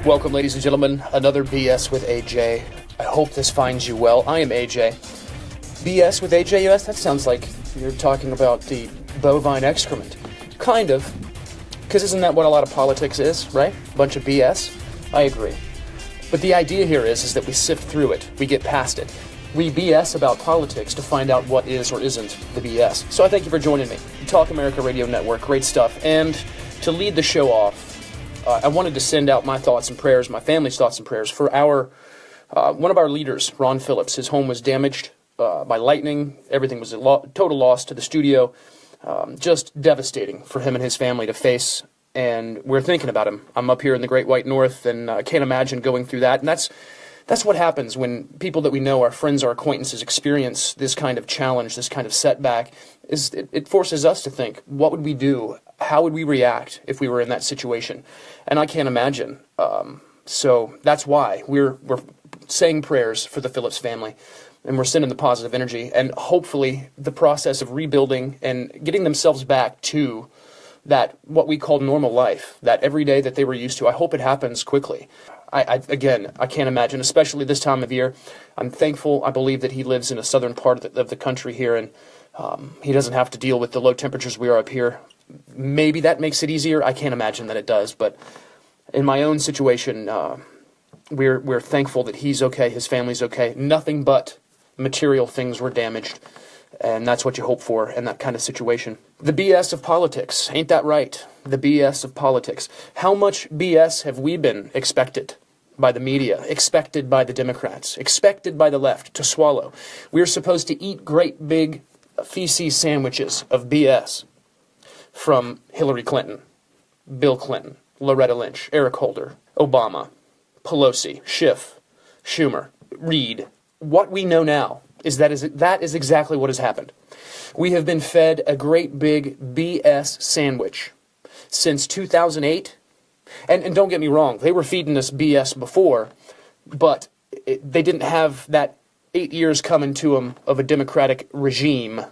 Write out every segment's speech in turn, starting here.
Welcome, ladies and gentlemen, another BS with AJ. I hope this finds you well. I am AJ. BS with AJ, yes? That sounds like you're talking about the bovine excrement. Kind of. Because isn't that what a lot of politics is, right? A bunch of BS? I agree. But the idea here is that we sift through it. We get past it. We BS about politics to find out what is or isn't the BS. So I thank you for joining me. Talk America Radio Network, great stuff. And to lead the show off, I wanted to send out my thoughts and prayers, my family's thoughts and prayers for our one of our leaders, Ron Phillips. His home was damaged by lightning. Everything was a total loss to the studio. Just devastating for him and his family to face. And we're thinking about him. I'm up here in the Great White North, and I can't imagine going through that. And that's what happens when people that we know, our friends, our acquaintances, experience this kind of challenge, this kind of setback. It forces us to think, what would we do? How would we react if we were in that situation? And I can't imagine. So that's why we're saying prayers for the Phillips family, and we're sending the positive energy, and hopefully the process of rebuilding and getting themselves back to that, what we call normal life, that every day that they were used to. I hope it happens quickly. I can't imagine, especially this time of year. I'm thankful. I believe that he lives in a southern part of the country here, and he doesn't have to deal with the low temperatures we are up here. Maybe that makes it easier. I can't imagine that it does, but in my own situation, we're thankful that he's okay, his family's okay. Nothing but material things were damaged, and that's what you hope for in that kind of situation. The BS of politics, ain't that right? The BS of politics. How much BS have we been expected by the media, expected by the Democrats, expected by the left to swallow? We're supposed to eat great big feces sandwiches of BS from Hillary Clinton, Bill Clinton, Loretta Lynch, Eric Holder, Obama, Pelosi, Schiff, Schumer, Reid. What we know now is that is exactly what has happened. We have been fed a great big BS sandwich since 2008. And don't get me wrong, they were feeding us BS before, but they didn't have that 8 years coming to them of a Democratic regime,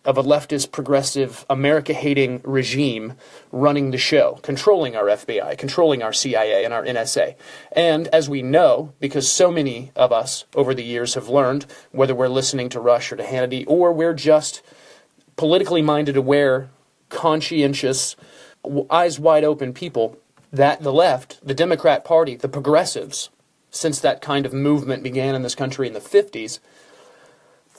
of a leftist, progressive, America-hating regime running the show, controlling our FBI, controlling our CIA and our NSA. And as we know, because so many of us over the years have learned, whether we're listening to Rush or to Hannity, or we're just politically minded, aware, conscientious, eyes wide open people, that the left, the Democrat Party, the progressives, since that kind of movement began in this country in the 50s,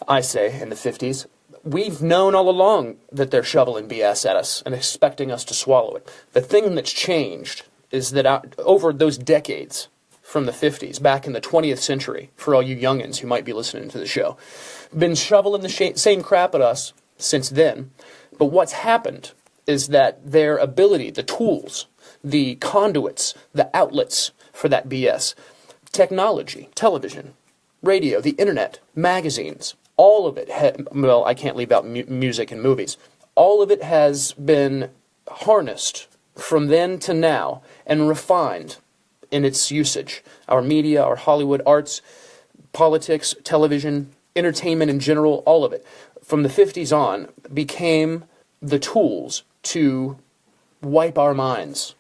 I say in the 50s, we've known all along that they're shoveling BS at us and expecting us to swallow it. The thing that's changed is that over those decades from the 50s, back in the 20th century, for all you youngins who might be listening to the show, been shoveling the same crap at us since then. But what's happened is that their ability, the tools, the conduits, the outlets for that BS, technology, television, radio, the internet, magazines, all of it, I can't leave out music and movies. All of it has been harnessed from then to now and refined in its usage. Our media, our Hollywood arts, politics, television, entertainment in general, all of it, from the 50s on, became the tools to wipe our minds,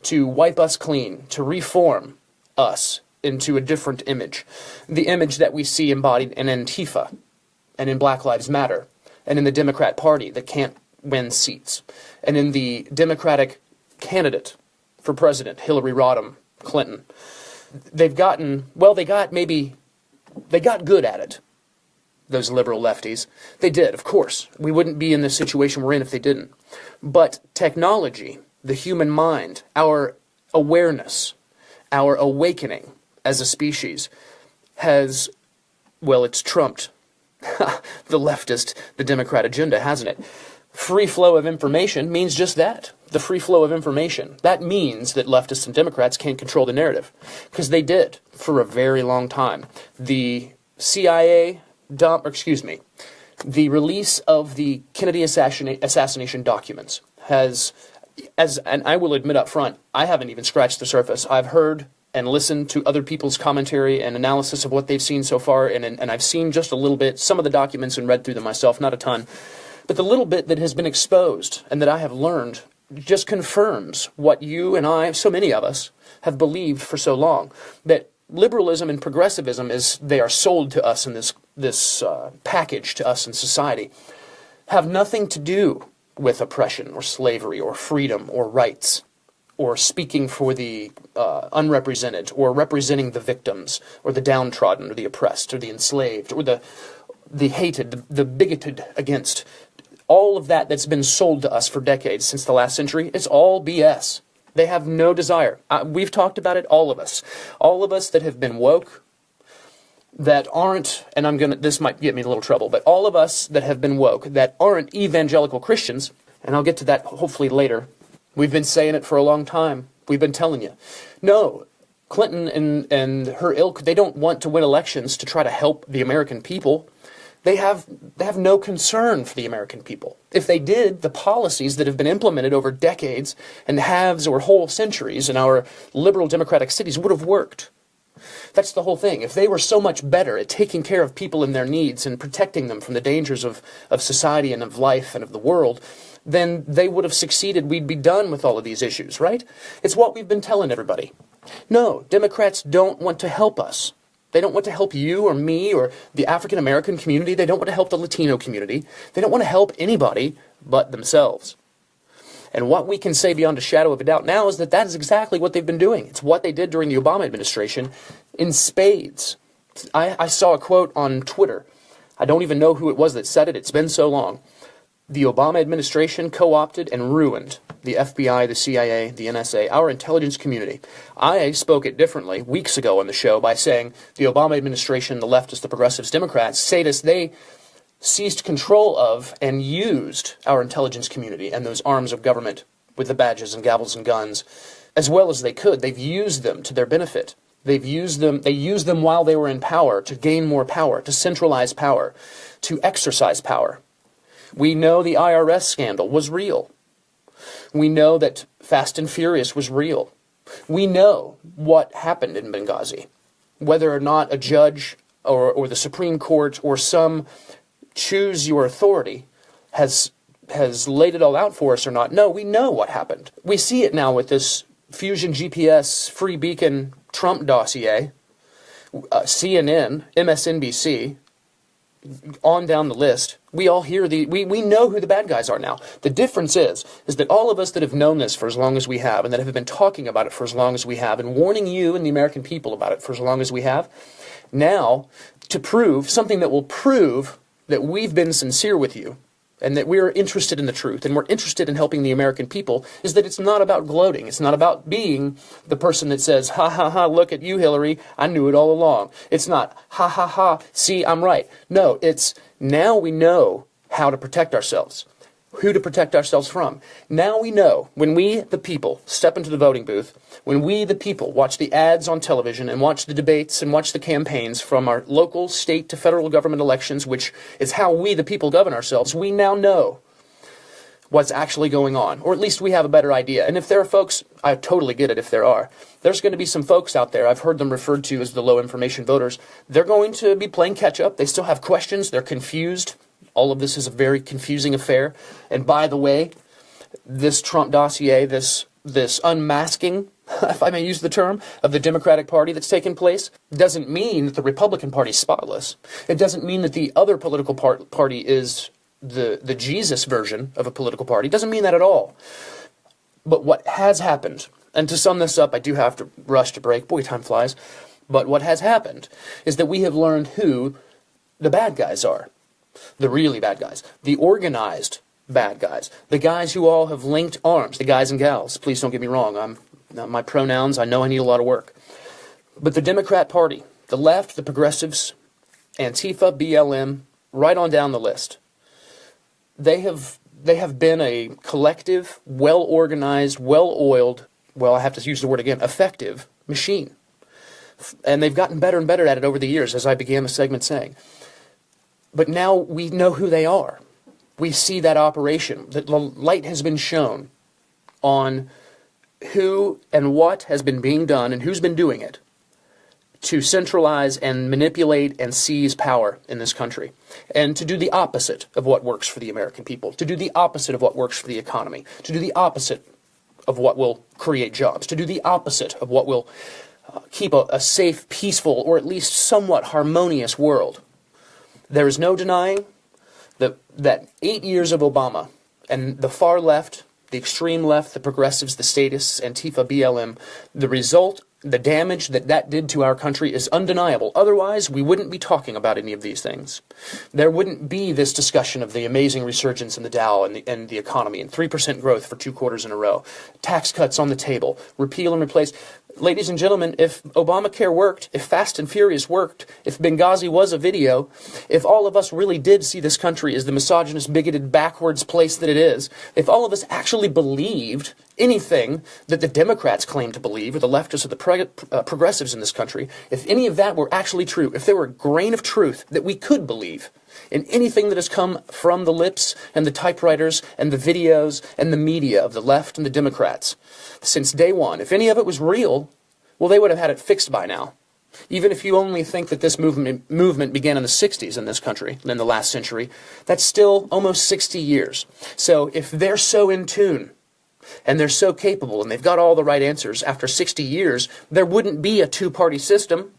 to wipe us clean, to reform us into a different image. The image that we see embodied in Antifa and in Black Lives Matter and in the Democrat Party that can't win seats and in the Democratic candidate for president, Hillary Rodham Clinton. They got good at it, those liberal lefties. They did, of course. We wouldn't be in the situation we're in if they didn't. But technology, the human mind, our awareness, our awakening as a species has, it's trumped the leftist, the Democrat agenda, hasn't it? Free flow of information means just that, the free flow of information. That means that leftists and Democrats can't control the narrative, because they did for a very long time. The CIA the release of the Kennedy assassination documents and I will admit up front, I haven't even scratched the surface. I've heard and listened to other people's commentary and analysis of what they've seen so far, and I've seen just a little bit, some of the documents, and read through them myself, not a ton. But the little bit that has been exposed and that I have learned just confirms what you and I, so many of us, have believed for so long, that liberalism and progressivism, they are sold to us in this package to us in society, have nothing to do with oppression or slavery or freedom or rights or speaking for the unrepresented or representing the victims or the downtrodden or the oppressed or the enslaved or the hated, the bigoted against. All of that's been sold to us for decades since the last century. It's all BS. They have no desire. We've talked about it, all of us. All of us that have been woke, that aren't, and this might get me in a little trouble, but all of us that have been woke, that aren't evangelical Christians, and I'll get to that hopefully later. We've been saying it for a long time. We've been telling you. No, Clinton and her ilk, they don't want to win elections to try to help the American people. They have no concern for the American people. If they did, the policies that have been implemented over decades and halves or whole centuries in our liberal democratic cities would have worked. That's the whole thing. If they were so much better at taking care of people and their needs and protecting them from the dangers of society and of life and of the world, then they would have succeeded. We'd be done with all of these issues, right? It's what we've been telling everybody. No, Democrats don't want to help us. They don't want to help you or me or the African American community. They don't want to help the Latino community. They don't want to help anybody but themselves. And what we can say beyond a shadow of a doubt now is that is exactly what they've been doing. It's what they did during the Obama administration in spades. I saw a quote on Twitter. I don't even know who it was that said it. It's been so long. The Obama administration co-opted and ruined the FBI, the CIA, the NSA, our intelligence community. I spoke it differently weeks ago on the show by saying the Obama administration, the leftists, the progressives, Democrats, Sadists, they seized control of and used our intelligence community and those arms of government with the badges and gavels and guns as well as they could. They've used them to their benefit. They used them while they were in power to gain more power, to centralize power, to exercise power. We know the IRS scandal was real. We know that Fast and Furious was real. We know what happened in Benghazi. Whether or not a judge or the Supreme Court or some choose your authority has laid it all out for us or not. No, we know what happened. We see it now with this Fusion GPS, Free Beacon, Trump dossier, CNN, MSNBC, on down the list. We all hear we know who the bad guys are now. The difference is that all of us that have known this for as long as we have and that have been talking about it for as long as we have and warning you and the American people about it for as long as we have, now to prove something that will prove that we've been sincere with you and that we're interested in the truth and we're interested in helping the American people is that it's not about gloating. It's not about being the person that says, ha ha ha, look at you, Hillary, I knew it all along. It's not, ha ha ha, see, I'm right. No, it's now we know how to protect ourselves, who to protect ourselves from. Now we know when we, the people, step into the voting booth, when we, the people, watch the ads on television and watch the debates and watch the campaigns from our local, state to federal government elections, which is how we, the people, govern ourselves, we now know what's actually going on, or at least we have a better idea. And if there are folks, I totally get it if there are, there's going to be some folks out there, I've heard them referred to as the low information voters, they're going to be playing catch up, they still have questions, they're confused. All of this is a very confusing affair. And by the way, this Trump dossier, this unmasking, if I may use the term, of the Democratic Party that's taken place, doesn't mean that the Republican Party is spotless. It doesn't mean that the other political party is the Jesus version of a political party. It doesn't mean that at all. But what has happened, and to sum this up, I do have to rush to break. Boy, time flies. But what has happened is that we have learned who the bad guys are. The really bad guys. The organized bad guys. The guys who all have linked arms. The guys and gals. Please don't get me wrong. My pronouns, I know I need a lot of work. But the Democrat Party, the left, the progressives, Antifa, BLM, right on down the list. They have been a collective, well-organized, well-oiled, well, I have to use the word again, effective machine. And they've gotten better and better at it over the years, as I began the segment saying. But now we know who they are. We see that operation. The light has been shown on who and what has been being done and who's been doing it to centralize and manipulate and seize power in this country, and to do the opposite of what works for the American people, to do the opposite of what works for the economy, to do the opposite of what will create jobs, to do the opposite of what will keep a safe, peaceful, or at least somewhat harmonious world. There is no denying that 8 years of Obama and the far left, the extreme left, the progressives, the statists, Antifa, BLM, the result, the damage that did to our country is undeniable. Otherwise, we wouldn't be talking about any of these things. There wouldn't be this discussion of the amazing resurgence in the Dow and the economy, and 3% growth for 2 quarters in a row, tax cuts on the table, repeal and replace. Ladies and gentlemen, if Obamacare worked, if Fast and Furious worked, if Benghazi was a video, if all of us really did see this country as the misogynist, bigoted, backwards place that it is, if all of us actually believed anything that the Democrats claim to believe, or the leftists or the progressives in this country, if any of that were actually true, if there were a grain of truth that we could believe in anything that has come from the lips and the typewriters and the videos and the media of the left and the Democrats since day one, if any of it was real, well, they would have had it fixed by now. Even if you only think that this movement began in the 60s in this country, in the last century, that's still almost 60 years. So if they're so in tune and they're so capable and they've got all the right answers after 60 years, there wouldn't be a two-party system.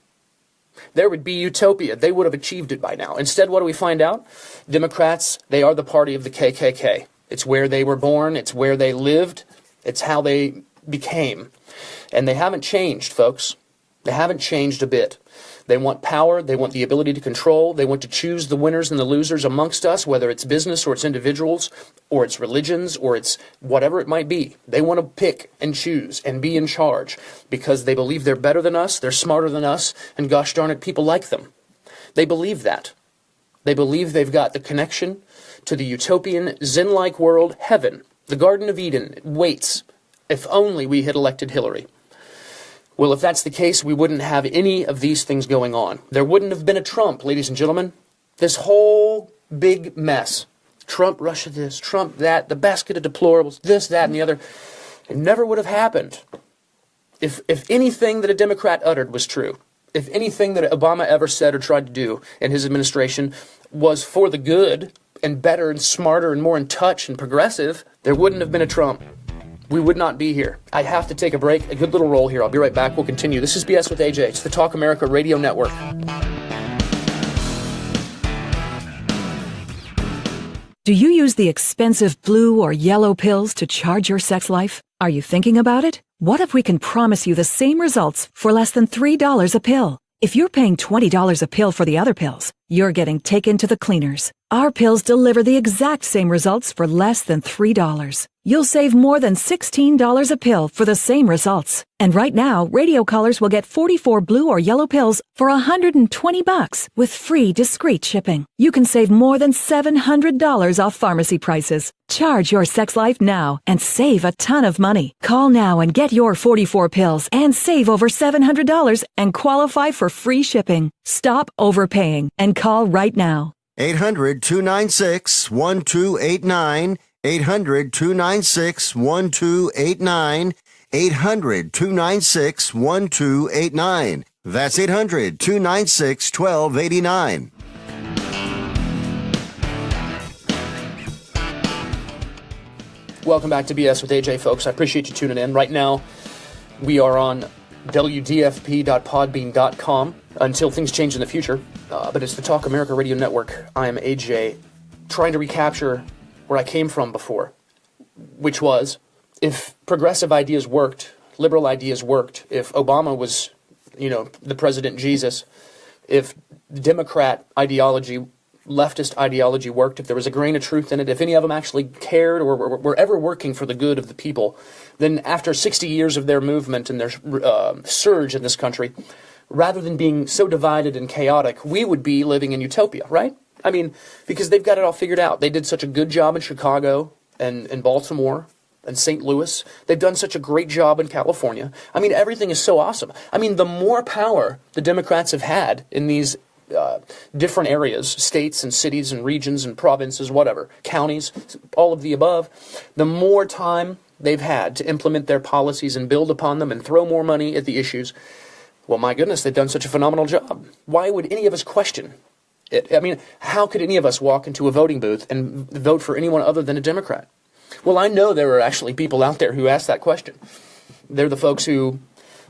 There would be utopia. They would have achieved it by now. Instead, what do we find out? Democrats, they are the party of the KKK. It's where they were born. It's where they lived. It's how they became. And they haven't changed, folks. They haven't changed a bit. They want power. They want the ability to control. They want to choose the winners and the losers amongst us, whether it's business or it's individuals or it's religions or it's whatever it might be. They want to pick and choose and be in charge because they believe they're better than us, they're smarter than us, and gosh darn it, people like them. They believe that. They believe they've got the connection to the utopian, Zen-like world, heaven. The Garden of Eden waits. If only we had elected Hillary. Well, if that's the case, we wouldn't have any of these things going on. There wouldn't have been a Trump, ladies and gentlemen. This whole big mess. Trump, Russia this, Trump that, the basket of deplorables, this, that, and the other. It never would have happened if anything that a Democrat uttered was true. If anything that Obama ever said or tried to do in his administration was for the good and better and smarter and more in touch and progressive, there wouldn't have been a Trump. We would not be here. I have to take a break, a good little roll here. I'll be right back. We'll continue. This is BS with AJ. It's the Talk America Radio Network. Do you use the expensive blue or yellow pills to charge your sex life? Are you thinking about it? What if we can promise you the same results for less than $3 a pill? If you're paying $20 a pill for the other pills, you're getting taken to the cleaners. Our pills deliver the exact same results for less than $3. You'll save more than $16 a pill for the same results. And right now, radio callers will get 44 blue or yellow pills for $120 with free discreet shipping. You can save more than $700 off pharmacy prices. Charge your sex life now and save a ton of money. Call now and get your 44 pills and save over $700 and qualify for free shipping. Stop overpaying and call right now. 800-296-1289. 800-296-1289. 800-296-1289. That's 800-296-1289. Welcome back to BS with AJ, folks. I appreciate you tuning in. Right now, we are on wdfp.podbean.com until things change in the future. But it's the Talk America Radio Network. I am AJ, trying to recapture where I came from before, which was, if progressive ideas worked, liberal ideas worked, if Obama was, the President Jesus, if Democrat ideology, leftist ideology worked, if there was a grain of truth in it, if any of them actually cared or were ever working for the good of the people, then after 60 years of their movement and their surge in this country, rather than being so divided and chaotic, we would be living in utopia, right? I mean, because they've got it all figured out. They did such a good job in Chicago and in Baltimore and St. Louis. They've done such a great job in California. I mean, everything is so awesome. I mean, the more power the Democrats have had in these different areas, states and cities and regions and provinces, whatever, counties, all of the above, the more time they've had to implement their policies and build upon them and throw more money at the issues, Well, my goodness, they've done such a phenomenal job. Why would any of us question it? I mean, how could any of us walk into a voting booth and vote for anyone other than a Democrat? Well, I know there are actually people out there who ask that question. They're the folks who,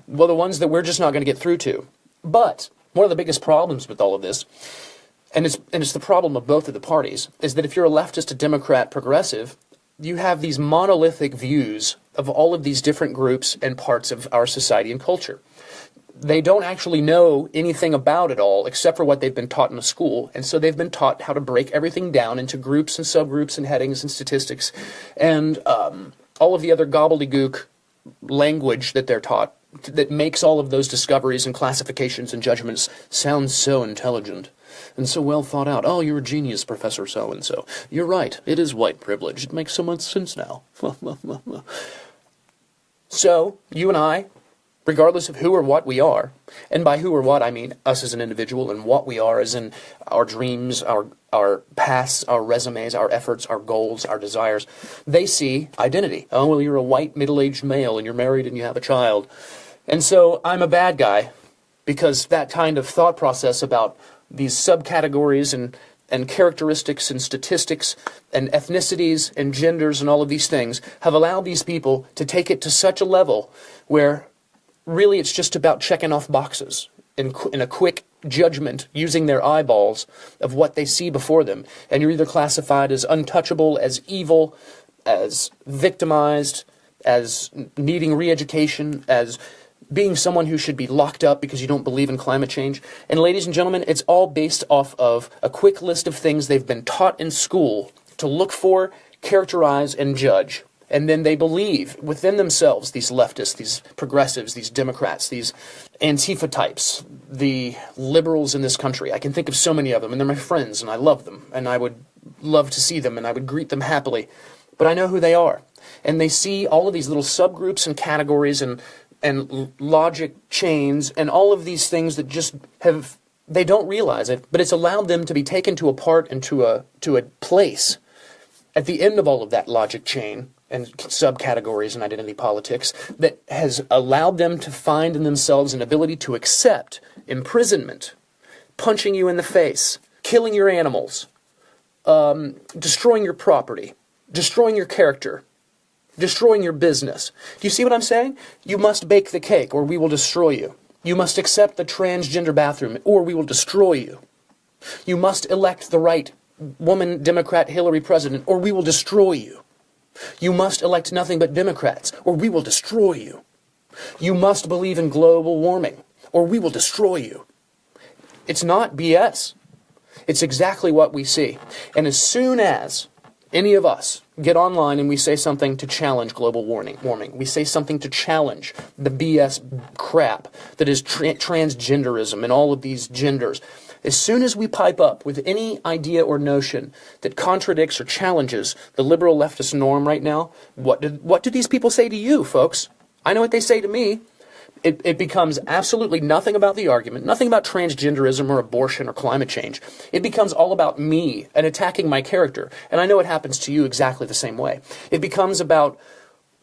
well, the ones that we're just not going to get through to. But one of the biggest problems with all of this, and it's the problem of both of the parties, is that if you're a leftist, a Democrat, progressive, you have these monolithic views of all of these different groups and parts of our society and culture. They don't actually know anything about it all except for what they've been taught in a school, and so they've been taught how to break everything down into groups and subgroups and headings and statistics and all of the other gobbledygook language that they're taught that makes all of those discoveries and classifications and judgments sound so intelligent and so well thought out. Oh, you're a genius, Professor so-and-so. You're right, it is white privilege. It makes so much sense now. So, you and I, regardless of who or what we are, and by who or what I mean us as an individual, and what we are as in our dreams, our pasts, our resumes, our efforts, our goals, our desires, they see identity. Oh, well, you're a white middle-aged male and you're married and you have a child. And so I'm a bad guy because that kind of thought process about these subcategories and characteristics and statistics and ethnicities and genders and all of these things have allowed these people to take it to such a level where really it's just about checking off boxes in a quick judgment using their eyeballs of what they see before them. And you're either classified as untouchable, as evil, as victimized, as needing re-education, as being someone who should be locked up because you don't believe in climate change. And ladies and gentlemen, it's all based off of a quick list of things they've been taught in school to look for, characterize, and judge. And then they believe within themselves, these leftists, these progressives, these Democrats, these Antifa types, the liberals in this country. I can think of so many of them, and they're my friends, and I love them, and I would love to see them, and I would greet them happily. But I know who they are. And they see all of these little subgroups and categories and logic chains and all of these things that just have, they don't realize it, but it's allowed them to be taken to a part and to a place at the end of all of that logic chain and subcategories and identity politics that has allowed them to find in themselves an ability to accept imprisonment, punching you in the face, killing your animals, destroying your property, destroying your character, destroying your business. Do you see what I'm saying? You must bake the cake or we will destroy you. You must accept the transgender bathroom or we will destroy you. You must elect the right woman Democrat Hillary president or we will destroy you. You must elect nothing but Democrats, or we will destroy you. You must believe in global warming, or we will destroy you. It's not BS. It's exactly what we see. And as soon as any of us get online and we say something to challenge global warming, we say something to challenge the BS crap that is transgenderism and all of these genders, as soon as we pipe up with any idea or notion that contradicts or challenges the liberal leftist norm right now, what do these people say to you, folks? I know what they say to me. It becomes absolutely nothing about the argument, nothing about transgenderism or abortion or climate change. It becomes all about me and attacking my character. And I know it happens to you exactly the same way. It becomes about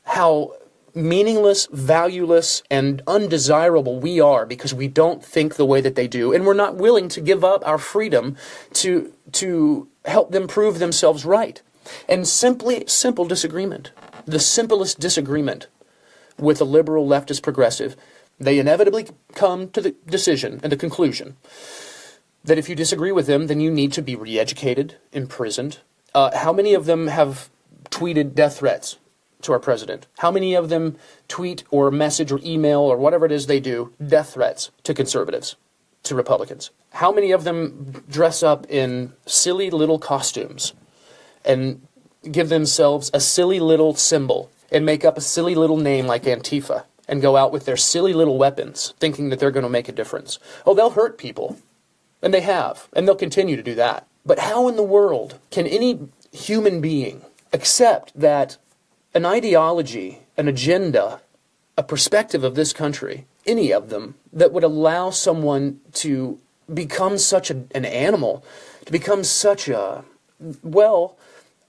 how meaningless, valueless, and undesirable we are because we don't think the way that they do, and we're not willing to give up our freedom to help them prove themselves right. And simple disagreement, the simplest disagreement with a liberal, leftist, progressive, they inevitably come to the decision and the conclusion that if you disagree with them, then you need to be re-educated, imprisoned. How many of them have tweeted death threats to our president? How many of them tweet or message or email or whatever it is they do, death threats to conservatives, to Republicans? How many of them dress up in silly little costumes and give themselves a silly little symbol and make up a silly little name like Antifa and go out with their silly little weapons thinking that they're going to make a difference? Oh, they'll hurt people. And they have. And they'll continue to do that. But how in the world can any human being accept that an ideology, an agenda, a perspective of this country, any of them, that would allow someone to become such an animal, to become such an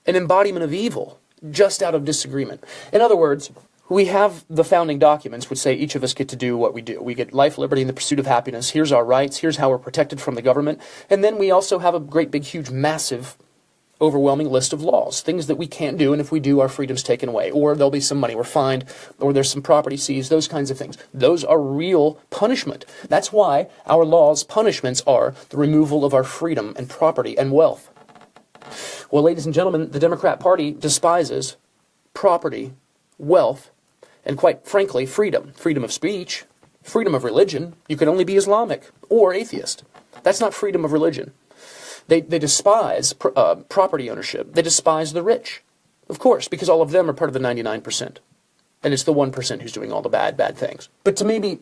embodiment of evil, just out of disagreement? In other words, We have the founding documents which say each of us get to do what we do. We get life, liberty, and the pursuit of happiness. Here's our rights. Here's how we're protected from the government. And then we also have a great, big, huge, massive, overwhelming list of laws, things that we can't do, and if we do, our freedom's taken away, or there'll be some money we're fined, or there's some property seized, those kinds of things. Those are real punishment. That's why our laws' punishments are the removal of our freedom and property and wealth. Well, ladies and gentlemen, the Democrat Party despises property, wealth, and quite frankly, freedom. Freedom of speech, freedom of religion. You can only be Islamic or atheist. That's not freedom of religion. They despise property ownership. They despise the rich, of course, because all of them are part of the 99%. And it's the 1% who's doing all the bad things. But to maybe,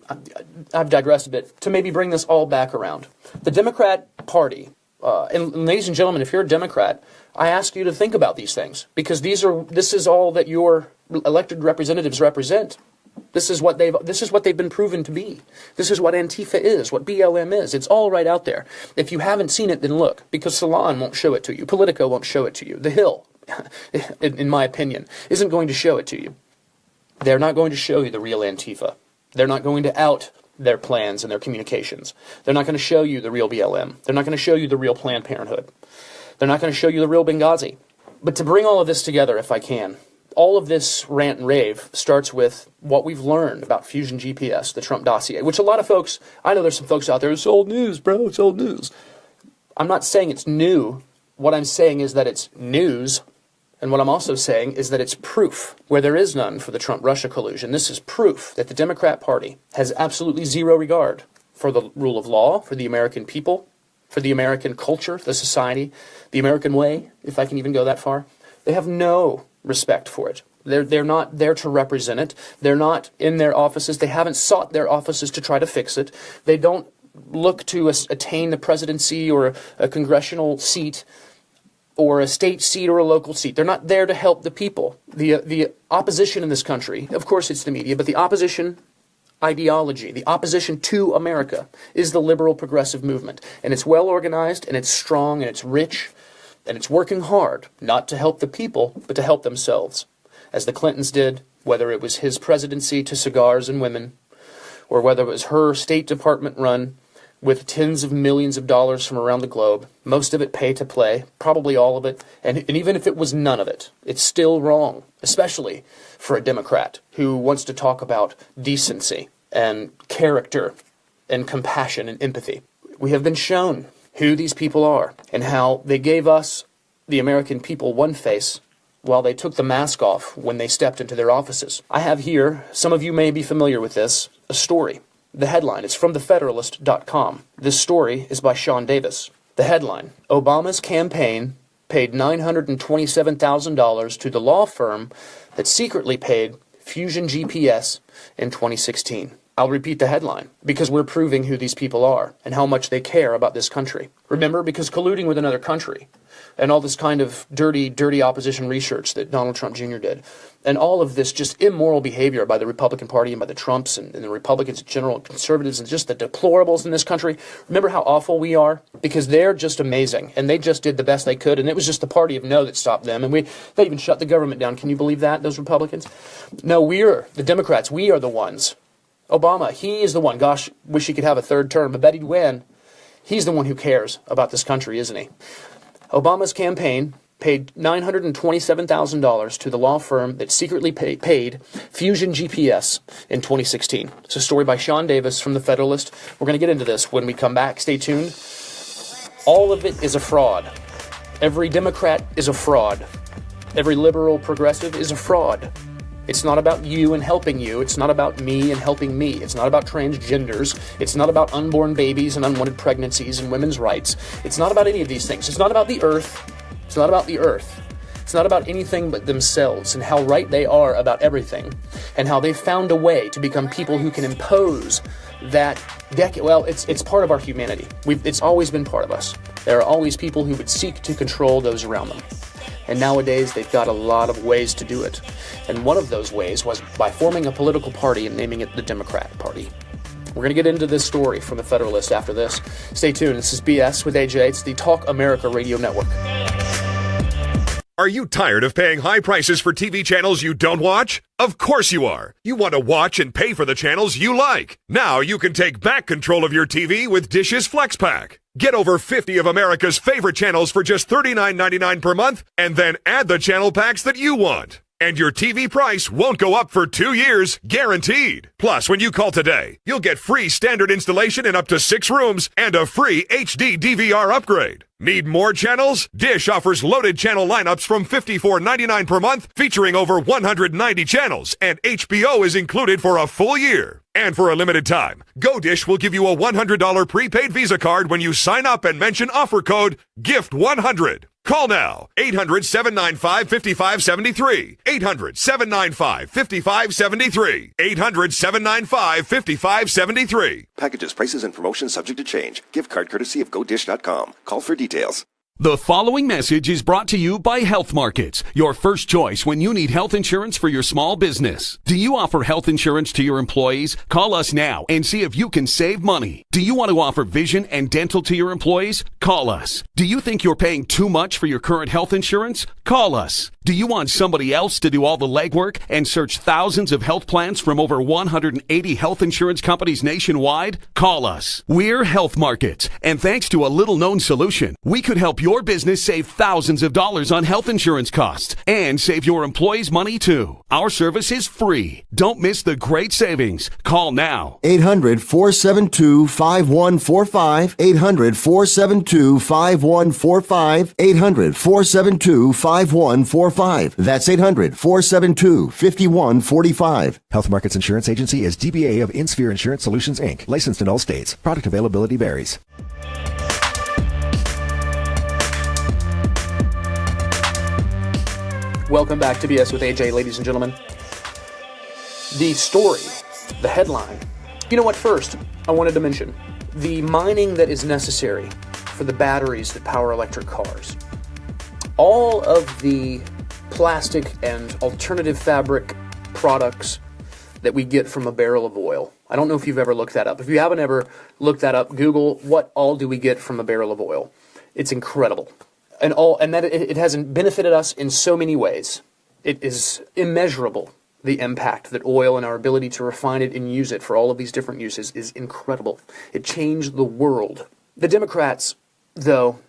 I've digressed a bit, to maybe bring this all back around. The Democrat Party, and ladies and gentlemen, if you're a Democrat, I ask you to think about these things, because this is all that your elected representatives represent. This is what they've been proven to be. This is what Antifa is, what BLM is. It's all right out there. If you haven't seen it, then look, because Salon won't show it to you. Politico won't show it to you. The Hill, in my opinion, isn't going to show it to you. They're not going to show you the real Antifa. They're not going to out their plans and their communications. They're not going to show you the real BLM. They're not going to show you the real Planned Parenthood. They're not going to show you the real Benghazi. But to bring all of this together, if I can, all of this rant and rave starts with what we've learned about Fusion GPS, the Trump dossier, which a lot of folks, I know there's some folks out there, it's old news, bro, it's old news. I'm not saying it's new. What I'm saying is that it's news. And what I'm also saying is that it's proof, where there is none for the Trump-Russia collusion. This is proof that the Democrat Party has absolutely zero regard for the rule of law, for the American people, for the American culture, the society, the American way, if I can even go that far. They have no respect for it. They're not there to represent it. They're not in their offices. They haven't sought their offices to try to fix it. They don't look to attain the presidency or a congressional seat or a state seat or a local seat. They're not there to help the people. The opposition in this country, of course it's the media, but the opposition ideology, the opposition to America, is the liberal progressive movement. And it's well organized, and it's strong, and it's rich, and it's working hard, not to help the people, but to help themselves. As the Clintons did, whether it was his presidency to cigars and women, or whether it was her State Department run with tens of millions of dollars from around the globe, most of it pay to play, probably all of it, and even if it was none of it, it's still wrong, especially for a Democrat who wants to talk about decency and character and compassion and empathy. We have been shown who these people are and how they gave us, the American people, one face while they took the mask off when they stepped into their offices. I have here, some of you may be familiar with this, a story. The headline is from thefederalist.com. This story is by Sean Davis. The headline, Obama's campaign paid $927,000 to the law firm that secretly paid Fusion GPS in 2016. I'll repeat the headline, because we're proving who these people are and how much they care about this country. Remember, because colluding with another country and all this kind of dirty opposition research that Donald Trump Jr. did, and all of this just immoral behavior by the Republican Party and by the Trumps and the Republicans in general, conservatives, and just the deplorables in this country. Remember how awful we are? Because they're just amazing, and they just did the best they could, and it was just the party of no that stopped them, and they even shut the government down. Can you believe that, those Republicans? No, we're the Democrats. We are the ones. Obama, he is the one. Gosh, wish he could have a third term, but bet he'd win. He's the one who cares about this country, isn't he? Obama's campaign paid $927,000 to the law firm that secretly paid Fusion GPS in 2016. It's a story by Sean Davis from The Federalist. We're going to get into this when we come back. Stay tuned. All of it is a fraud. Every Democrat is a fraud. Every liberal progressive is a fraud. It's not about you and helping you. It's not about me and helping me. It's not about transgenders. It's not about unborn babies and unwanted pregnancies and women's rights. It's not about any of these things. It's not about the earth. It's not about the earth. It's not about anything but themselves and how right they are about everything and how they found a way to become people who can impose that well, it's part of our humanity. It's always been part of us. There are always people who would seek to control those around them. And nowadays, they've got a lot of ways to do it. And one of those ways was by forming a political party and naming it the Democrat Party. We're going to get into this story from The Federalist after this. Stay tuned. This is BS with AJ. It's the Talk America Radio Network. Are you tired of paying high prices for TV channels you don't watch? Of course you are. You want to watch and pay for the channels you like. Now you can take back control of your TV with Dish's Flex Pack. Get over 50 of America's favorite channels for just $39.99 per month, and then add the channel packs that you want. And your TV price won't go up for 2 years, guaranteed. Plus, when you call today, you'll get free standard installation in up to 6 rooms and a free HD DVR upgrade. Need more channels? Dish offers loaded channel lineups from $54.99 per month, featuring over 190 channels, and HBO is included for a full year. And for a limited time, GoDish will give you a $100 prepaid Visa card when you sign up and mention offer code GIFT100. Call now, 800-795-5573, 800-795-5573, 800-795-5573. Packages, prices, and promotions subject to change. Gift card courtesy of GoDish.com. Call for details. The following message is brought to you by Health Markets, your first choice when you need health insurance for your small business. Do you offer health insurance to your employees? Call us now and see if you can save money. Do you want to offer vision and dental to your employees? Call us. Do you think you're paying too much for your current health insurance? Call us. Do you want somebody else to do all the legwork and search thousands of health plans from over 180 health insurance companies nationwide? Call us. We're Health Markets, and thanks to a little-known solution, we could help your business save thousands of dollars on health insurance costs and save your employees money too. Our service is free. Don't miss the great savings. Call now. 800-472-5145. 800-472-5145. 800-472-5145. That's 800-472-5145. Health Markets Insurance Agency is DBA of InSphere Insurance Solutions, Inc., licensed in all states. Product availability varies. Welcome back to BS with AJ, ladies and gentlemen. The story, the headline. You know what, first, I wanted to mention the mining that is necessary for the batteries that power electric cars. All of the plastic and alternative fabric products that we get from a barrel of oil. I don't know if you've ever looked that up. If you haven't ever looked that up, Google what all do we get from a barrel of oil. It's incredible. And that it has benefited us in so many ways. It is immeasurable. The impact that oil and our ability to refine it and use it for all of these different uses is incredible. It changed the world. The Democrats, though,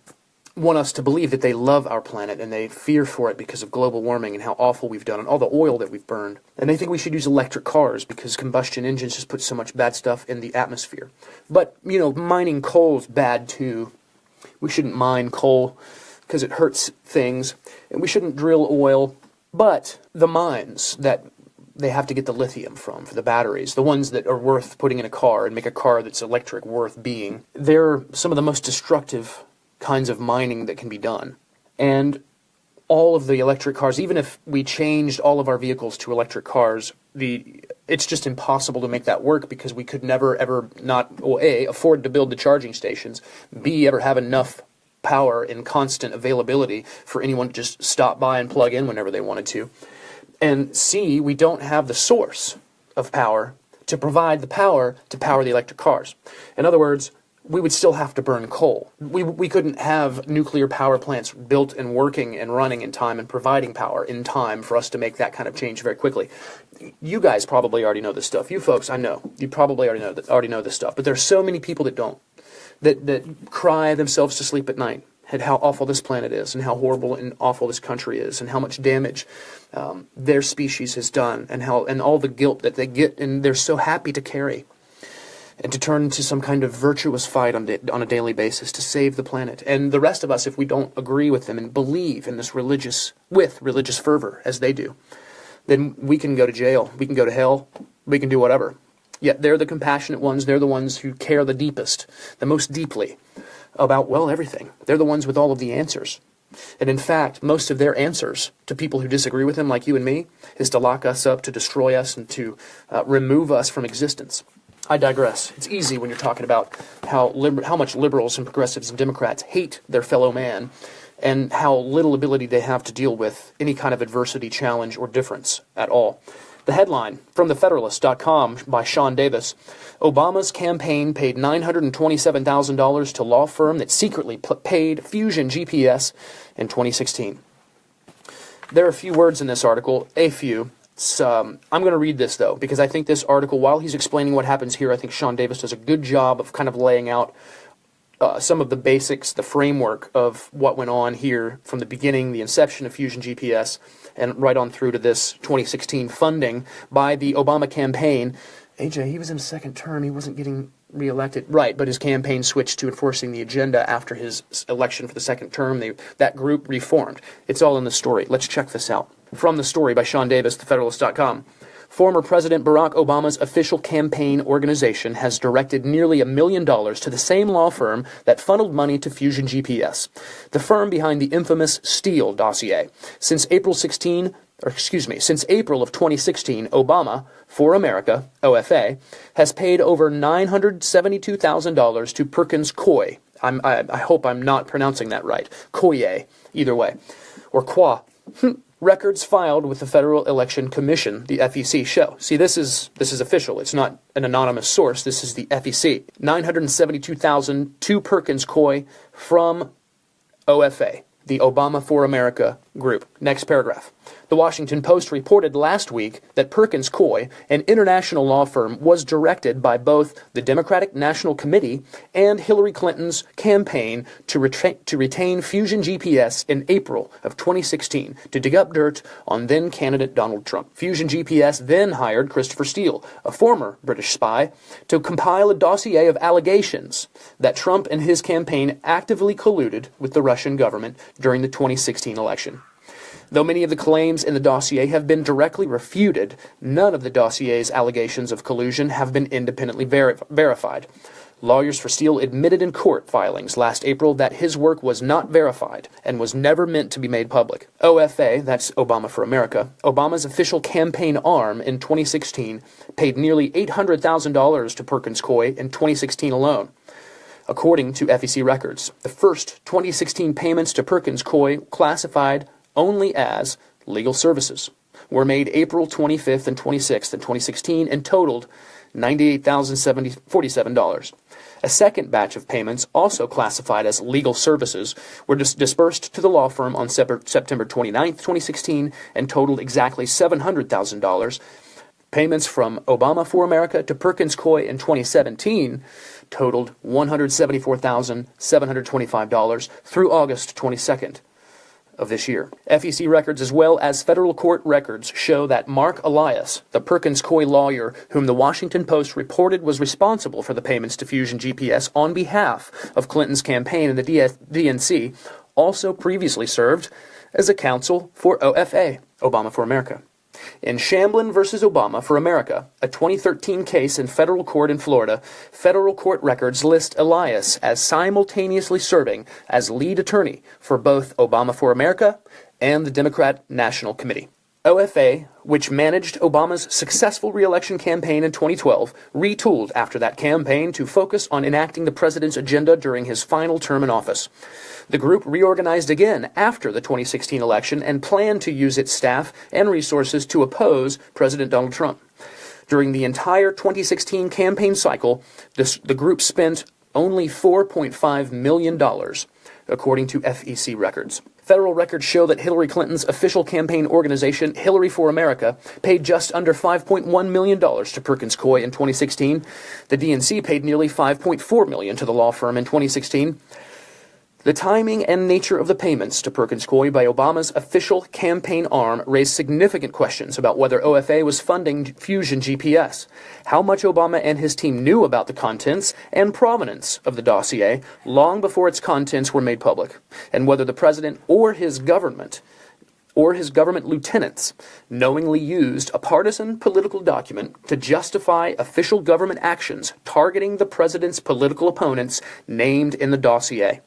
want us to believe that they love our planet and they fear for it because of global warming and how awful we've done and all the oil that we've burned. And they think we should use electric cars because combustion engines just put so much bad stuff in the atmosphere. But, mining coal is bad too. We shouldn't mine coal because it hurts things. And we shouldn't drill oil. But the mines that they have to get the lithium from for the batteries, the ones that are worth putting in a car and make a car that's electric worth being, they're some of the most destructive kinds of mining that can be done. And all of the electric cars, even if we changed all of our vehicles to electric cars, it's just impossible to make that work because we could never, ever A, afford to build the charging stations, B, ever have enough power in constant availability for anyone to just stop by and plug in whenever they wanted to, and C, we don't have the source of power to provide the power to power the electric cars. In other words, we would still have to burn coal. We couldn't have nuclear power plants built and working and running in time and providing power in time for us to make that kind of change very quickly. You guys probably already know this stuff. You folks, I know, you probably already know this stuff. But there's so many people that don't, that cry themselves to sleep at night at how awful this planet is and how horrible and awful this country is and how much damage their species has done and all the guilt that they get and they're so happy to carry. And to turn into some kind of virtuous fight on a daily basis to save the planet. And the rest of us, if we don't agree with them and believe in this religious fervor, as they do, then we can go to jail, we can go to hell, we can do whatever. Yet they're the compassionate ones, they're the ones who care the deepest, the most deeply about, everything. They're the ones with all of the answers. And in fact, most of their answers to people who disagree with them, like you and me, is to lock us up, to destroy us, and to remove us from existence. I digress. It's easy when you're talking about how much liberals and progressives and Democrats hate their fellow man and how little ability they have to deal with any kind of adversity, challenge, or difference at all. The headline from thefederalist.com by Sean Davis: Obama's campaign paid $927,000 to law firm that secretly paid Fusion GPS in 2016. There are a few words in this article, a few. I'm going to read this, though, because I think this article, while he's explaining what happens here, I think Sean Davis does a good job of kind of laying out some of the basics, the framework of what went on here from the beginning, the inception of Fusion GPS, and right on through to this 2016 funding by the Obama campaign. AJ, he was in his second term. He wasn't getting reelected. Right, but his campaign switched to enforcing the agenda after his election for the second term. That group reformed. It's all in the story. Let's check this out. From the story by Sean Davis, thefederalist.com. Former President Barack Obama's official campaign organization has directed nearly $1 million to the same law firm that funneled money to Fusion GPS, the firm behind the infamous Steele dossier. Since April of 2016, Obama for America, OFA, has paid over $972,000 to Perkins Coie. I hope I'm not pronouncing that right. Coie, either way. Or Qua. Records filed with the Federal Election Commission, the FEC, show. See, this is official. It's not an anonymous source. This is the FEC. $972,000 to Perkins Coie from OFA, the Obama for America group. Next paragraph. The Washington Post reported last week that Perkins Coie, an international law firm, was directed by both the Democratic National Committee and Hillary Clinton's campaign to retain Fusion GPS in April of 2016 to dig up dirt on then-candidate Donald Trump. Fusion GPS then hired Christopher Steele, a former British spy, to compile a dossier of allegations that Trump and his campaign actively colluded with the Russian government during the 2016 election. Though many of the claims in the dossier have been directly refuted, none of the dossier's allegations of collusion have been independently verified. Lawyers for Steele admitted in court filings last April that his work was not verified and was never meant to be made public. OFA, that's Obama for America, Obama's official campaign arm in 2016, paid nearly $800,000 to Perkins Coie in 2016 alone. According to FEC records, the first 2016 payments to Perkins Coie, classified only as legal services, were made April 25th and 26th in 2016 and totaled $98,047. A second batch of payments, also classified as legal services, were dispersed to the law firm on September 29th, 2016 and totaled exactly $700,000. Payments from Obama for America to Perkins Coie in 2017 totaled $174,725 through August 22nd. Of this year. FEC records as well as federal court records show that Mark Elias, the Perkins Coie lawyer whom the Washington Post reported was responsible for the payments to Fusion GPS on behalf of Clinton's campaign and the DNC, also previously served as a counsel for OFA, Obama for America. In Shamblin versus Obama for America, a 2013 case in federal court in Florida, federal court records list Elias as simultaneously serving as lead attorney for both Obama for America and the Democrat National Committee. OFA, which managed Obama's successful re-election campaign in 2012, retooled after that campaign to focus on enacting the president's agenda during his final term in office. The group reorganized again after the 2016 election and planned to use its staff and resources to oppose President Donald Trump. During the entire 2016 campaign cycle, the group spent only $4.5 million, according to FEC records. Federal records show that Hillary Clinton's official campaign organization, Hillary for America, paid just under $5.1 million to Perkins Coie in 2016. The DNC paid nearly $5.4 million to the law firm in 2016. The timing and nature of the payments to Perkins Coie by Obama's official campaign arm raised significant questions about whether OFA was funding Fusion GPS, how much Obama and his team knew about the contents and provenance of the dossier long before its contents were made public, and whether the president or his government lieutenants knowingly used a partisan political document to justify official government actions targeting the president's political opponents named in the dossier.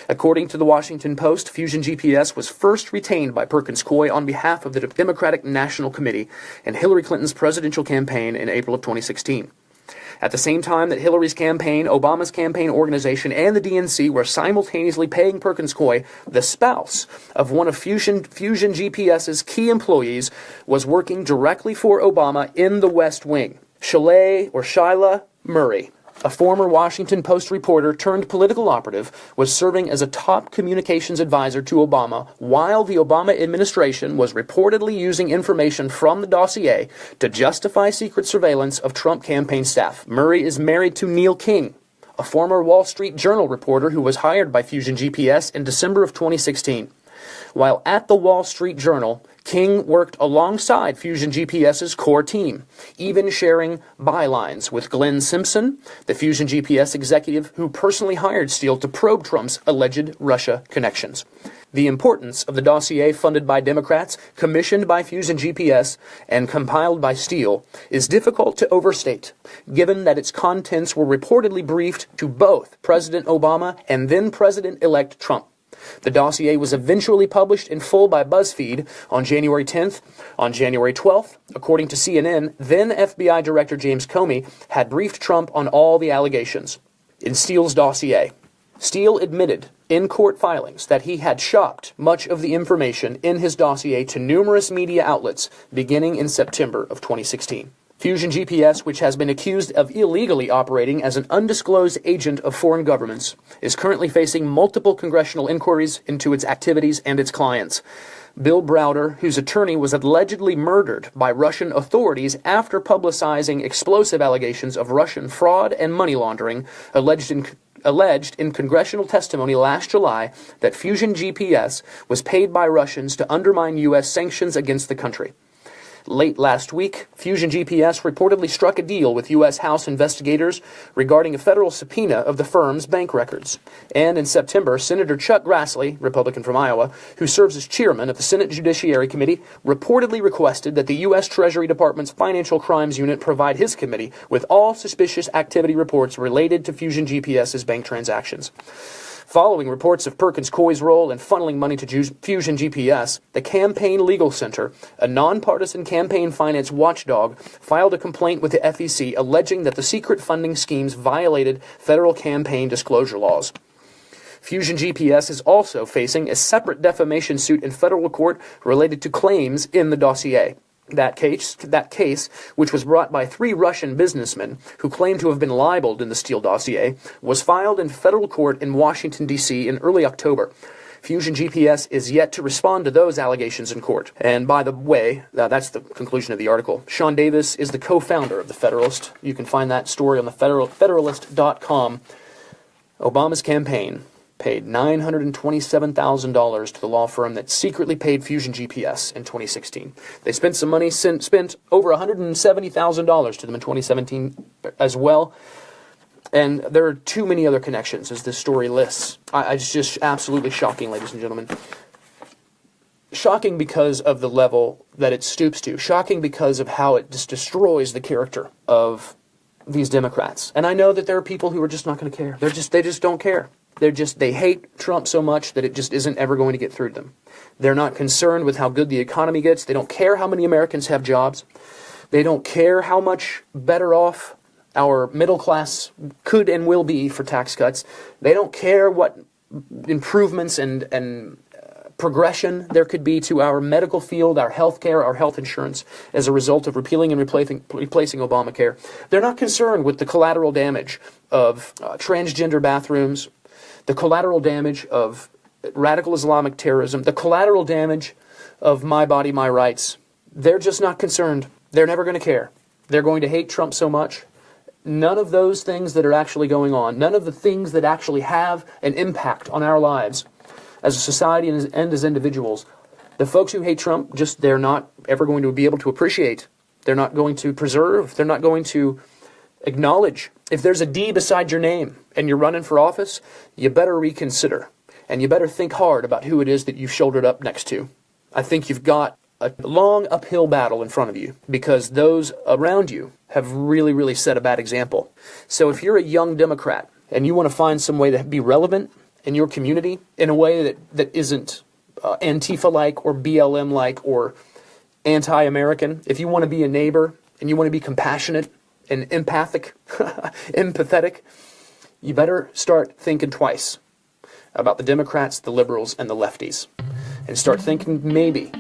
According to the Washington Post, Fusion GPS was first retained by Perkins Coie on behalf of the Democratic National Committee and Hillary Clinton's presidential campaign in April of 2016. At the same time that Hillary's campaign, Obama's campaign organization, and the DNC were simultaneously paying Perkins Coie, the spouse of one of Fusion GPS's key employees was working directly for Obama in the West Wing, Shyla Murray. a former Washington Post reporter turned political operative, was serving as a top communications advisor to Obama while the Obama administration was reportedly using information from the dossier to justify secret surveillance of Trump campaign staff. Murray is married to Neil King, a former Wall Street Journal reporter who was hired by Fusion GPS in December of 2016. While at the Wall Street Journal, King worked alongside Fusion GPS's core team, even sharing bylines with Glenn Simpson, the Fusion GPS executive who personally hired Steele to probe Trump's alleged Russia connections. The importance of the dossier funded by Democrats, commissioned by Fusion GPS, and compiled by Steele is difficult to overstate, given that its contents were reportedly briefed to both President Obama and then President-elect Trump. The dossier was eventually published in full by BuzzFeed on January 10th. On January 12th, according to CNN, then FBI Director James Comey had briefed Trump on all the allegations. In Steele's dossier, Steele admitted in court filings that he had shopped much of the information in his dossier to numerous media outlets beginning in September of 2016. Fusion GPS, which has been accused of illegally operating as an undisclosed agent of foreign governments, is currently facing multiple congressional inquiries into its activities and its clients. Bill Browder, whose attorney was allegedly murdered by Russian authorities after publicizing explosive allegations of Russian fraud and money laundering, alleged in congressional testimony last July that Fusion GPS was paid by Russians to undermine U.S. sanctions against the country. Late last week, Fusion GPS reportedly struck a deal with U.S. House investigators regarding a federal subpoena of the firm's bank records. And in September, Senator Chuck Grassley, Republican from Iowa, who serves as chairman of the Senate Judiciary Committee, reportedly requested that the U.S. Treasury Department's Financial Crimes Unit provide his committee with all suspicious activity reports related to Fusion GPS's bank transactions. Following reports of Perkins Coie's role in funneling money to Fusion GPS, the Campaign Legal Center, a nonpartisan campaign finance watchdog, filed a complaint with the FEC alleging that the secret funding schemes violated federal campaign disclosure laws. Fusion GPS is also facing a separate defamation suit in federal court related to claims in the dossier. That case, which was brought by 3 Russian businessmen who claimed to have been libeled in the Steele dossier, was filed in federal court in Washington, D.C. in early October. Fusion GPS is yet to respond to those allegations in court. And by the way, that's the conclusion of the article. Sean Davis is the co-founder of The Federalist. You can find that story on the Federalist.com. Obama's campaign paid $927,000 to the law firm that secretly paid Fusion GPS in 2016. They spent some money, spent over $170,000 to them in 2017 as well. And there are too many other connections, as this story lists. It's just absolutely shocking, ladies and gentlemen. Shocking because of the level that it stoops to. Shocking because of how it just destroys the character of these Democrats. And I know that there are people who are just not going to care. They just don't care. They hate Trump so much that it just isn't ever going to get through to them. They're not concerned with how good the economy gets. They don't care how many Americans have jobs. They don't care how much better off our middle class could and will be for tax cuts. They don't care what improvements and progression there could be to our medical field, our health care, our health insurance as a result of repealing and replacing Obamacare. They're not concerned with the collateral damage of transgender bathrooms, the collateral damage of radical Islamic terrorism, the collateral damage of my body, my rights. They're just not concerned. They're never going to care. They're going to hate Trump so much. None of those things that are actually going on, none of the things that actually have an impact on our lives as a society and as individuals, the folks who hate Trump, they're not ever going to be able to appreciate. They're not going to preserve. They're not going to acknowledge. If there's a D beside your name and you're running for office, you better reconsider. And you better think hard about who it is that you've shouldered up next to. I think you've got a long uphill battle in front of you because those around you have really, really set a bad example. So if you're a young Democrat and you want to find some way to be relevant in your community in a way that isn't Antifa-like or BLM-like or anti-American, if you want to be a neighbor and you want to be compassionate and empathetic, you better start thinking twice about the Democrats, the liberals, and the lefties. And start thinking maybe,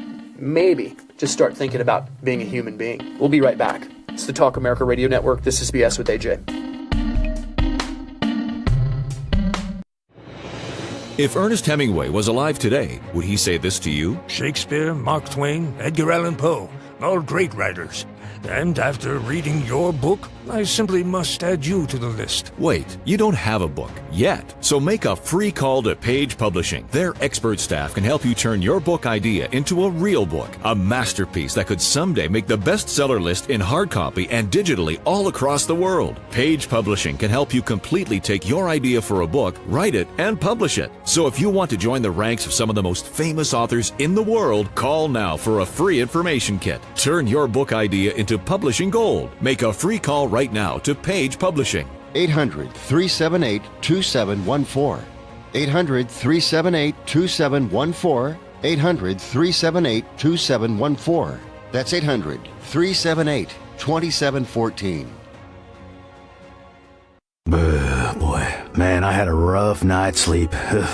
just start thinking about being a human being. We'll be right back. It's the Talk America Radio Network. This is BS with AJ. If Ernest Hemingway was alive today, would he say this to you? Shakespeare, Mark Twain, Edgar Allan Poe, all great writers. And after reading your book, I simply must add you to the list. Wait, you don't have a book yet. So make a free call to Page Publishing. Their expert staff can help you turn your book idea into a real book, a masterpiece that could someday make the bestseller list in hard copy and digitally all across the world. Page Publishing can help you completely take your idea for a book, write it, and publish it. So if you want to join the ranks of some of the most famous authors in the world, call now for a free information kit. Turn your book idea into publishing gold. Make a free call right now to Page Publishing. 800-378-2714. 800-378-2714. 800-378-2714. That's 800-378-2714. Boy, man, I had a rough night's sleep.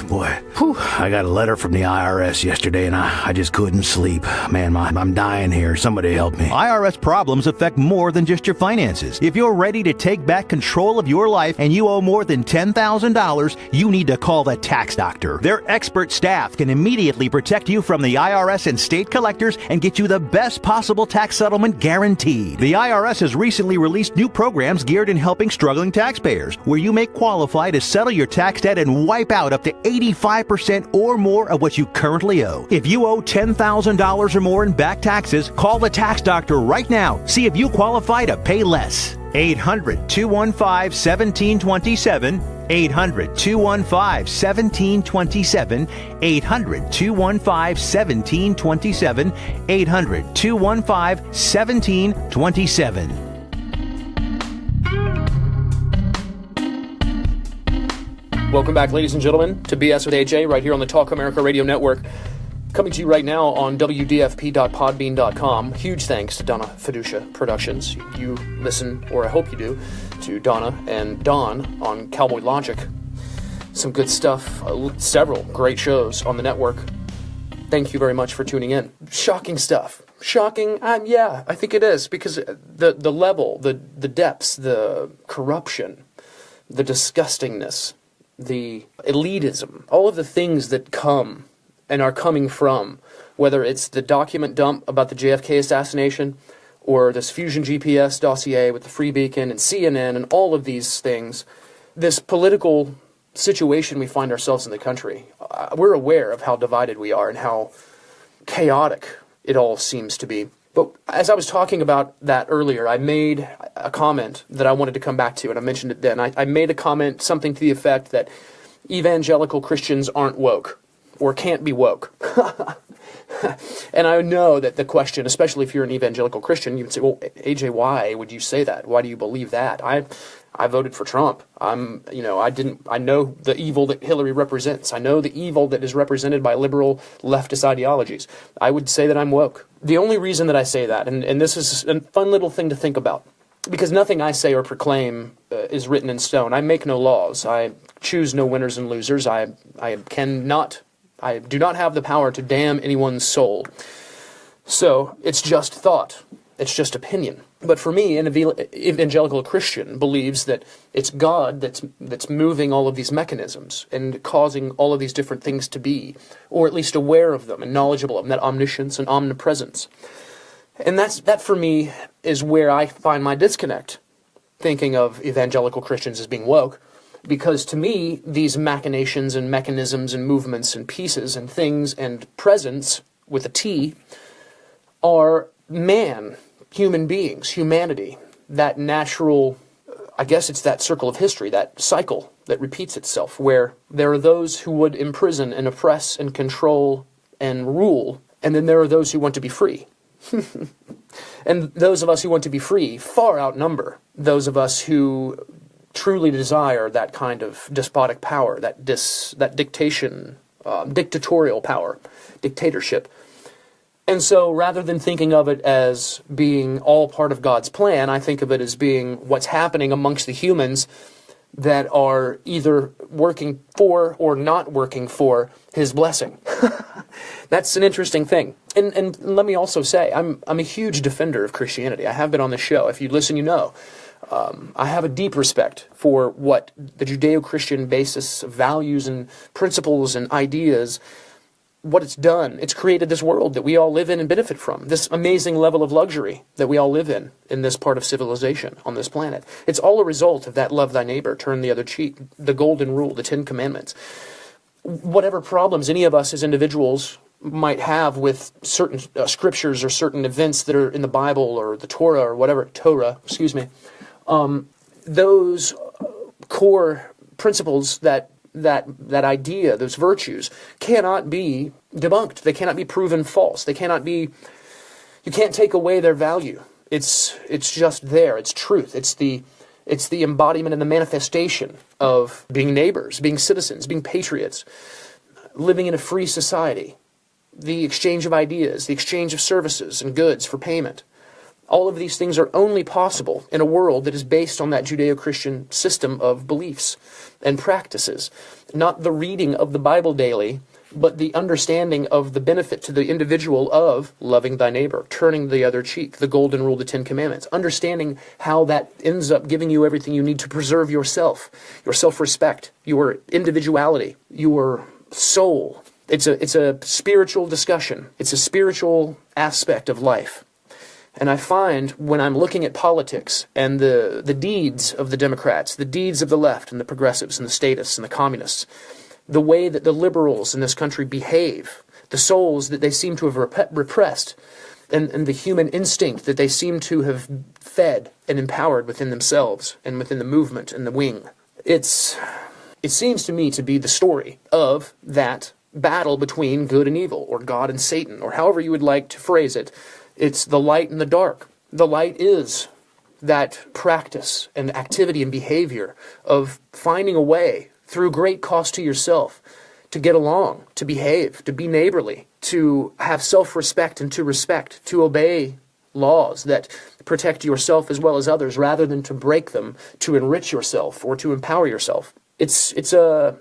Boy, whew, I got a letter from the IRS yesterday and I just couldn't sleep. Man, I'm dying here. Somebody help me. IRS problems affect more than just your finances. If you're ready to take back control of your life and you owe more than $10,000, you need to call the tax doctor. Their expert staff can immediately protect you from the IRS and state collectors and get you the best possible tax settlement guaranteed. The IRS has recently released new programs geared in helping struggling taxpayers, where you may qualify to settle your tax debt and wipe out up to 85% or more of what you currently owe. If you owe $10,000 or more in back taxes, call the tax doctor right now. See if you qualify to pay less. 800-215-1727. 800-215-1727. 800-215-1727. 800-215-1727. Welcome back, ladies and gentlemen, to BS with AJ, right here on the Talk America Radio Network. Coming to you right now on WDFP.podbean.com. Huge thanks to Donna Fiducia Productions. You listen, or I hope you do, to Donna and Don on Cowboy Logic. Some good stuff, several great shows on the network. Thank you very much for tuning in. Shocking stuff. Shocking? Yeah, I think it is, because the level, the depths, the corruption, the disgustingness, the elitism, all of the things that come and are coming from, whether it's the document dump about the JFK assassination, or this Fusion GPS dossier with the Free Beacon and CNN and all of these things, this political situation we find ourselves in the country. We're aware of how divided we are and how chaotic it all seems to be. But as I was talking about that earlier, I made a comment that I wanted to come back to, and I mentioned it then. I made a comment, something to the effect that evangelical Christians aren't woke, or can't be woke. And I know that the question, especially if you're an evangelical Christian, you would say, well, AJ, why would you say that? Why do you believe that? I voted for Trump. I know the evil that Hillary represents. I know the evil that is represented by liberal leftist ideologies. I would say that I'm woke. The only reason that I say that, and this is a fun little thing to think about, because nothing I say or proclaim is written in stone. I make no laws. I choose no winners and losers. I do not have the power to damn anyone's soul. So it's just thought. It's just opinion. But for me, an evangelical Christian believes that it's God that's moving all of these mechanisms and causing all of these different things to be, or at least aware of them and knowledgeable of them, that omniscience and omnipresence. And that for me is where I find my disconnect, thinking of evangelical Christians as being woke, because to me, these machinations and mechanisms and movements and pieces and things and presence with a T are man, human beings, humanity, that natural, I guess it's that circle of history, that cycle that repeats itself, where there are those who would imprison and oppress and control and rule, and then there are those who want to be free. And those of us who want to be free far outnumber those of us who truly desire that kind of despotic power, that dictatorial power, dictatorship. And so rather than thinking of it as being all part of God's plan, I think of it as being what's happening amongst the humans that are either working for or not working for His blessing. That's an interesting thing. And let me also say, I'm a huge defender of Christianity. I have been on the show. If you listen, you know. I have a deep respect for what the Judeo-Christian basis of values and principles and ideas, what it's done. It's created this world that we all live in and benefit from, this amazing level of luxury that we all live in this part of civilization on this planet. It's all a result of that love thy neighbor, turn the other cheek, the golden rule, the 10 commandments. Whatever problems any of us as individuals might have with certain scriptures or certain events that are in the Bible or the Torah or whatever, those core principles, that idea, those virtues, cannot be debunked. They cannot be proven false. You can't take away their value. It's just there. It's truth. It's the embodiment and the manifestation of being neighbors, being citizens, being patriots, living in a free society, the exchange of ideas, the exchange of services and goods for payment. All of these things are only possible in a world that is based on that Judeo-Christian system of beliefs and practices. Not the reading of the Bible daily, but the understanding of the benefit to the individual of loving thy neighbor, turning the other cheek, the golden rule, the 10 commandments, understanding how that ends up giving you everything you need to preserve yourself, your self-respect, your individuality, your soul. It's a spiritual discussion. It's a spiritual aspect of life. And I find when I'm looking at politics and the deeds of the Democrats, the deeds of the left and the progressives and the statists and the communists, the way that the liberals in this country behave, the souls that they seem to have repressed, and the human instinct that they seem to have fed and empowered within themselves and within the movement and the wing. It seems to me to be the story of that battle between good and evil, or God and Satan, or however you would like to phrase it. It's the light and the dark. The light is that practice and activity and behavior of finding a way through great cost to yourself to get along, to behave, to be neighborly, to have self-respect and to respect, to obey laws that protect yourself as well as others rather than to break them, to enrich yourself or to empower yourself. It's a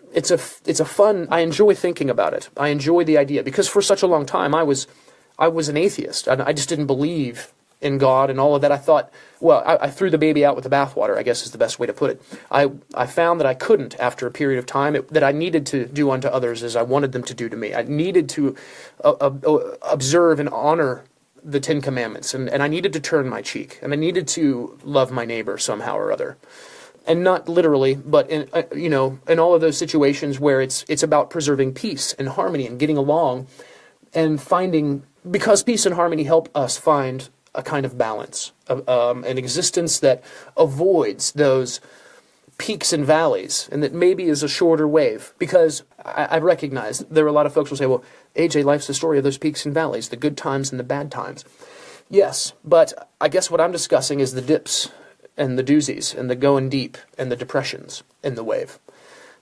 fun, I enjoy thinking about it. I enjoy the idea because for such a long time I was an atheist. I just didn't believe in God and all of that. I thought, well, I threw the baby out with the bathwater, I guess is the best way to put it. I found that I couldn't, after a period of time, that I needed to do unto others as I wanted them to do to me. I needed to observe and honor the 10 Commandments, and I needed to turn my cheek, and I needed to love my neighbor somehow or other. And not literally, but in all of those situations where it's about preserving peace and harmony and getting along and finding, because peace and harmony help us find a kind of balance, an existence that avoids those peaks and valleys, and that maybe is a shorter wave. Because I recognize there are a lot of folks who say, well, AJ, life's the story of those peaks and valleys, the good times and the bad times. Yes, but I guess what I'm discussing is the dips and the doozies and the going deep and the depressions in the wave.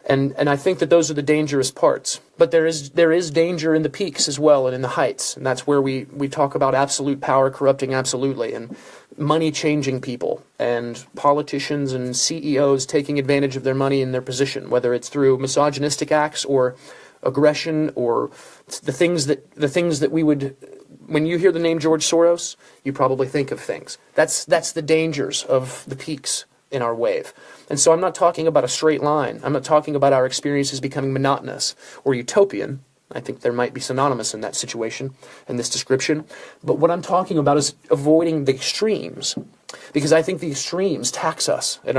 And I think that those are the dangerous parts. But there is danger in the peaks as well and in the heights. And that's where we talk about absolute power corrupting absolutely, and money changing people, and politicians and CEOs taking advantage of their money and their position, whether it's through misogynistic acts or aggression or the things that we would, when you hear the name George Soros, you probably think of things. That's the dangers of the peaks in our wave. And so I'm not talking about a straight line. I'm not talking about our experiences becoming monotonous or utopian. I think there might be synonymous in that situation, in this description. But what I'm talking about is avoiding the extremes, because I think the extremes tax us and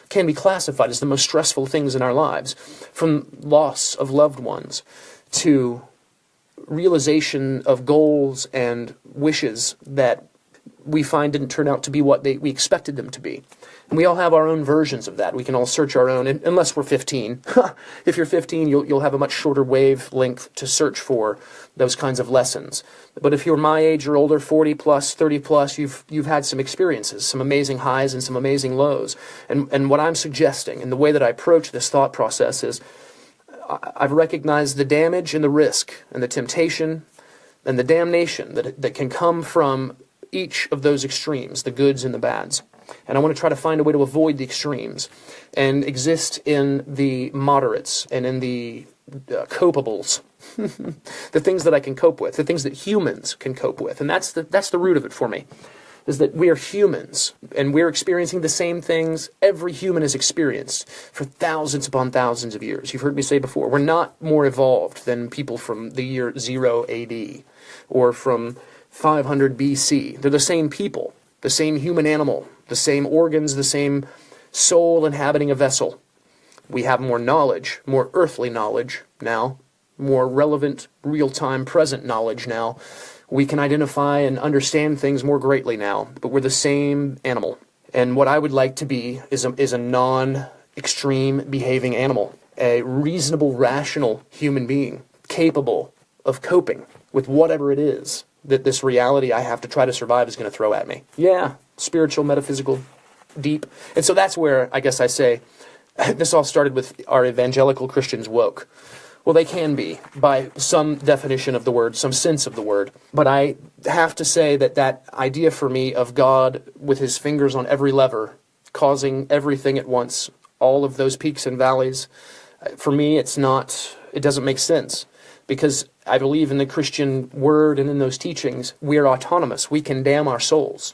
can be classified as the most stressful things in our lives, from loss of loved ones to realization of goals and wishes that we find didn't turn out to be what we expected them to be. And we all have our own versions of that. We can all search our own, unless we're 15. If you're 15, you'll have a much shorter wavelength to search for those kinds of lessons. But if you're my age or older, 40 plus, 30 plus, you've had some experiences, some amazing highs and some amazing lows. And what I'm suggesting, and the way that I approach this thought process is, I've recognized the damage and the risk and the temptation and the damnation that can come from each of those extremes, the goods and the bads. And I want to try to find a way to avoid the extremes and exist in the moderates and in the copables, the things that I can cope with, the things that humans can cope with. And that's the root of it for me. is that we are humans, and we're experiencing the same things every human has experienced for thousands upon thousands of years. You've heard me say before, we're not more evolved than people from the year 0 AD or from 500 BC. They're the same people, the same human animal, the same organs, the same soul inhabiting a vessel. We have more knowledge, more earthly knowledge now, more relevant, real-time, present knowledge now. We can identify and understand things more greatly now, but we're the same animal. And what I would like to be is a non-extreme behaving animal, a reasonable, rational human being, capable of coping with whatever it is that this reality I have to try to survive is going to throw at me. Yeah, spiritual, metaphysical, deep. And so that's where, I guess I say, this all started with, are evangelical Christians woke? Well, they can be, by some definition of the word, some sense of the word. But I have to say that idea for me of God with his fingers on every lever, causing everything at once, all of those peaks and valleys, for me it doesn't make sense. Because I believe in the Christian word and in those teachings, we are autonomous. We can damn our souls.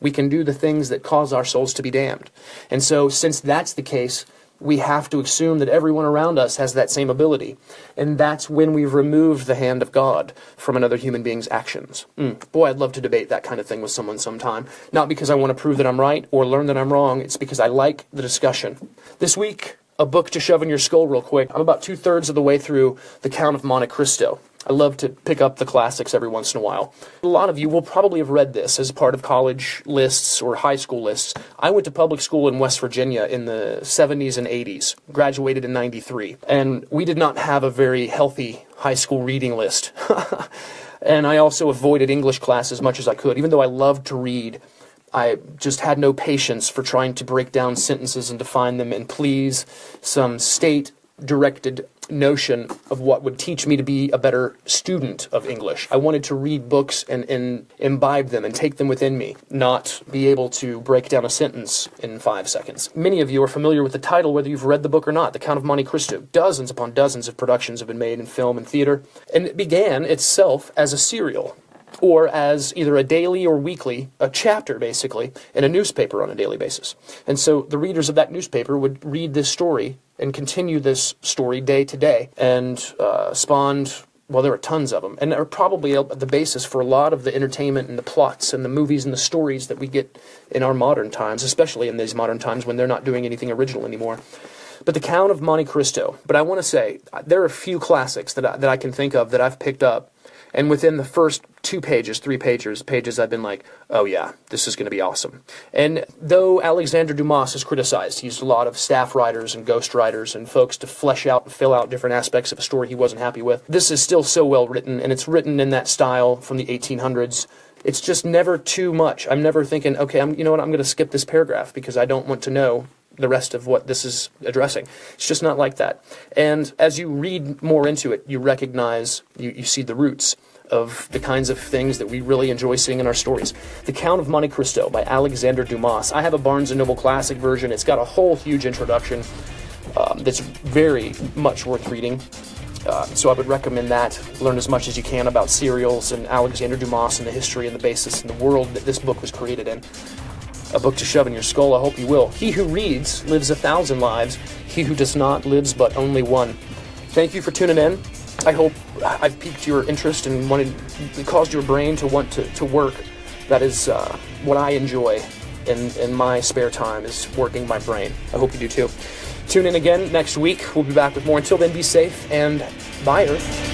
We can do the things that cause our souls to be damned. And so, since that's the case, we have to assume that everyone around us has that same ability. And that's when we've removed the hand of God from another human being's actions. Boy, I'd love to debate that kind of thing with someone sometime. Not because I want to prove that I'm right or learn that I'm wrong. It's because I like the discussion. This week, a book to shove in your skull real quick. I'm about 2/3 of the way through The Count of Monte Cristo. I love to pick up the classics every once in a while. A lot of you will probably have read this as part of college lists or high school lists. I went to public school in West Virginia in the 70s and 80s, graduated in 93, and we did not have a very healthy high school reading list. And I also avoided English class as much as I could. Even though I loved to read, I just had no patience for trying to break down sentences and define them and please some state-directed notion of what would teach me to be a better student of English. I wanted to read books and imbibe them and take them within me, not be able to break down a sentence in 5 seconds. Many of you are familiar with the title, whether you've read the book or not, The Count of Monte Cristo. Dozens upon dozens of productions have been made in film and theater, and it began itself as a serial, or as either a daily or weekly, a chapter basically, in a newspaper on a daily basis. And so the readers of that newspaper would read this story and continue this story day to day, and spawned, well, there are tons of them, and are probably the basis for a lot of the entertainment and the plots and the movies and the stories that we get in our modern times, especially in these modern times when they're not doing anything original anymore. But The Count of Monte Cristo. But I want to say, there are a few classics that I can think of that I've picked up, and within the first 2 pages, 3 pages, I've been like, oh yeah, this is going to be awesome. And though Alexander Dumas is criticized, he used a lot of staff writers and ghost writers and folks to flesh out and fill out different aspects of a story he wasn't happy with. This is still so well written, and it's written in that style from the 1800s. It's just never too much. I'm never thinking, okay, you know what, I'm going to skip this paragraph because I don't want to know the rest of what this is addressing. It's just not like that. And as you read more into it, you recognize, you see the roots of the kinds of things that we really enjoy seeing in our stories. The Count of Monte Cristo by Alexander Dumas. I have a Barnes & Noble Classic version. It's got a whole huge introduction that's very much worth reading. So I would recommend that. Learn as much as you can about serials and Alexander Dumas and the history and the basis and the world that this book was created in. A book to shove in your skull, I hope you will. He who reads lives 1,000 lives. He who does not lives but only one. Thank you for tuning in. I hope I've piqued your interest and caused your brain to want to work. That is what I enjoy in my spare time, is working my brain. I hope you do too. Tune in again next week. We'll be back with more. Until then, be safe and bye, Earth.